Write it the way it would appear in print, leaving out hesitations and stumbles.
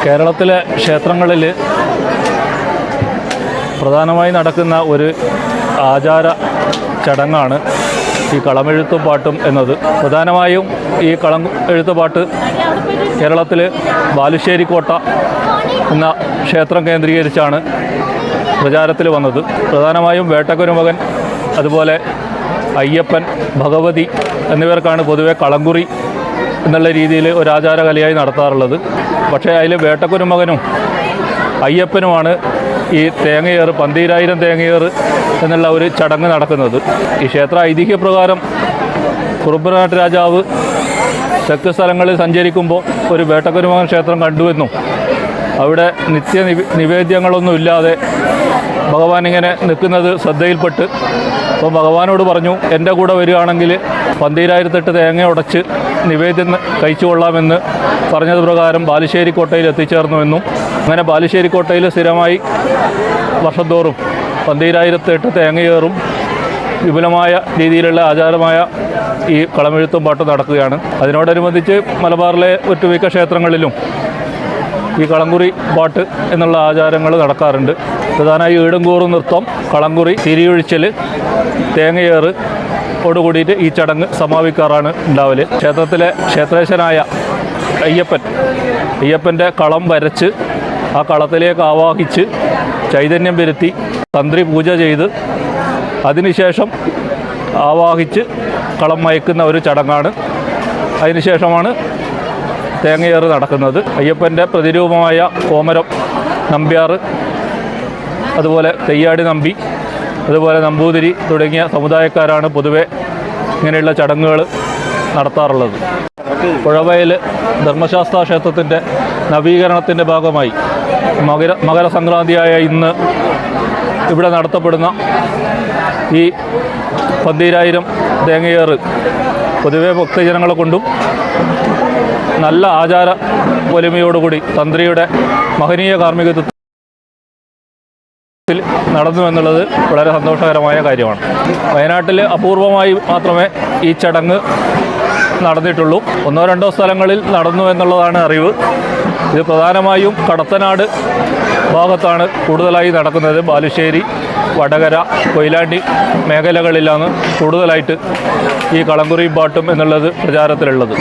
കേരളത്തിലെ ക്ഷേത്രങ്ങളിൽ പ്രധാനമായി നടക്കുന്ന ഒരു ആചാര ചടങ്ങാണ് ഈ കളമെഴുത്തും പാട്ടും എന്നത്. പ്രധാനമായും ഈ കളമെഴുത്തുപാട്ട് കേരളത്തിൽ ബാലുശ്ശേരി കോട്ട എന്ന ക്ഷേത്രം കേന്ദ്രീകരിച്ചാണ് പ്രചാരത്തിൽ വന്നത്. പ്രധാനമായും വേട്ടക്കുരുമകൻ, അതുപോലെ അയ്യപ്പൻ, ഭഗവതി എന്നിവർക്കാണ് പൊതുവെ കളങ്കുറി എന്നുള്ള രീതിയിൽ ഒരു ആചാരകലയായി നടത്താറുള്ളത്. പക്ഷേ അതിൽ വേട്ടക്കുരുമകനും അയ്യപ്പനുമാണ് ഈ തേങ്ങയേറ്, 12,000 തേങ്ങയേറ് എന്നുള്ള ഒരു ചടങ്ങ് നടക്കുന്നത്. ഈ ക്ഷേത്ര ഐതിഹ്യപ്രകാരം കുറുമ്പനാട്ട് രാജാവ് തെക്ക് സ്ഥലങ്ങളിൽ സഞ്ചരിക്കുമ്പോൾ ഒരു വേട്ടക്കുരുമകൻ ക്ഷേത്രം കണ്ടുവെന്നും അവിടെ നിവേദ്യങ്ങളൊന്നും ഇല്ലാതെ ഭഗവാൻ ഇങ്ങനെ നിൽക്കുന്നത് ശ്രദ്ധയിൽപ്പെട്ട് അപ്പോൾ ഭഗവാനോട് പറഞ്ഞു, എൻ്റെ കൂടെ വരികയാണെങ്കിൽ 12,008 തേങ്ങ ഉടച്ച് നിവേദ്യം കഴിച്ചു കൊള്ളാമെന്ന് പറഞ്ഞത് പ്രകാരം ബാലുശ്ശേരി കോട്ടയിൽ എത്തിച്ചേർന്നുവെന്നും അങ്ങനെ ബാലുശ്ശേരി കോട്ടയിൽ സ്ഥിരമായി വർഷം തോറും 12,008 തേങ്ങയേറും വിപുലമായ രീതിയിലുള്ള ആചാരമായ ഈ കളമെഴുത്തും പാട്ടും നടക്കുകയാണ്. അതിനോടനുബന്ധിച്ച് മലബാറിലെ ഒട്ടുമിക്ക ക്ഷേത്രങ്ങളിലും ഈ കളങ്കുറി പാട്ട് എന്നുള്ള ആചാരങ്ങൾ നടക്കാറുണ്ട്. പ്രധാനമായി ഈടുംകൂറും നൃത്തം, കളങ്കുറി, തിരിയൊഴിച്ചൽ, തേങ്ങയേറ് ഓടുകൂടിയിട്ട് ഈ ചടങ്ങ് സമാപിക്കാറാണ് ഉണ്ടാവല്. ക്ഷേത്രത്തിലെ ക്ഷേത്രേശനായ അയ്യപ്പൻ്റെ കളം വരച്ച് ആ കളത്തിലേക്ക് ആവാഹിച്ച് ചൈതന്യം വരുത്തി തന്ത്രി പൂജ ചെയ്ത് അതിനുശേഷം ആവാഹിച്ച് കളം മയക്കുന്ന ഒരു ചടങ്ങാണ്. അതിനുശേഷമാണ് തേങ്ങയേറ് നടക്കുന്നത്. അയ്യപ്പൻ്റെ പ്രതിരൂപമായ കോമരം നമ്പ്യാർ, അതുപോലെ തെയ്യാടി നമ്പി, അതുപോലെ നമ്പൂതിരി തുടങ്ങിയ സമുദായക്കാരാണ് പൊതുവെ ഇങ്ങനെയുള്ള ചടങ്ങുകൾ നടത്താറുള്ളത്. പുഴവയൽ ധർമ്മശാസ്ത്ര ക്ഷേത്രത്തിൻ്റെ നവീകരണത്തിൻ്റെ ഭാഗമായി മകരസംക്രാന്തിയായ ഇന്ന് ഇവിടെ നടത്തപ്പെടുന്ന ഈ 12,000 തേങ്ങയേറ് പൊതുവെ ഭക്തജനങ്ങളെ കൊണ്ടും നല്ല ആചാര പൊലിമയോടുകൂടി തന്ത്രിയുടെ മഹനീയ കാർമ്മികത്വത്തിൽ നടന്നു എന്നുള്ളത് വളരെ സന്തോഷകരമായ കാര്യമാണ്. വയനാട്ടിൽ അപൂർവമായി മാത്രമേ ഈ ചടങ്ങ് നടന്നിട്ടുള്ളൂ. 1-2 സ്ഥലങ്ങളിൽ നടന്നു എന്നുള്ളതാണ് അറിവ്. ഇത് പ്രധാനമായും കടത്തനാട് ഭാഗത്താണ് കൂടുതലായി നടക്കുന്നത്. ബാലുശ്ശേരി, വടകര, കൊയിലാണ്ടി മേഖലകളിലാണ് കൂടുതലായിട്ട് ഈ കളങ്കുറി പാട്ടും എന്നുള്ളത് പ്രചാരത്തിലുള്ളത്.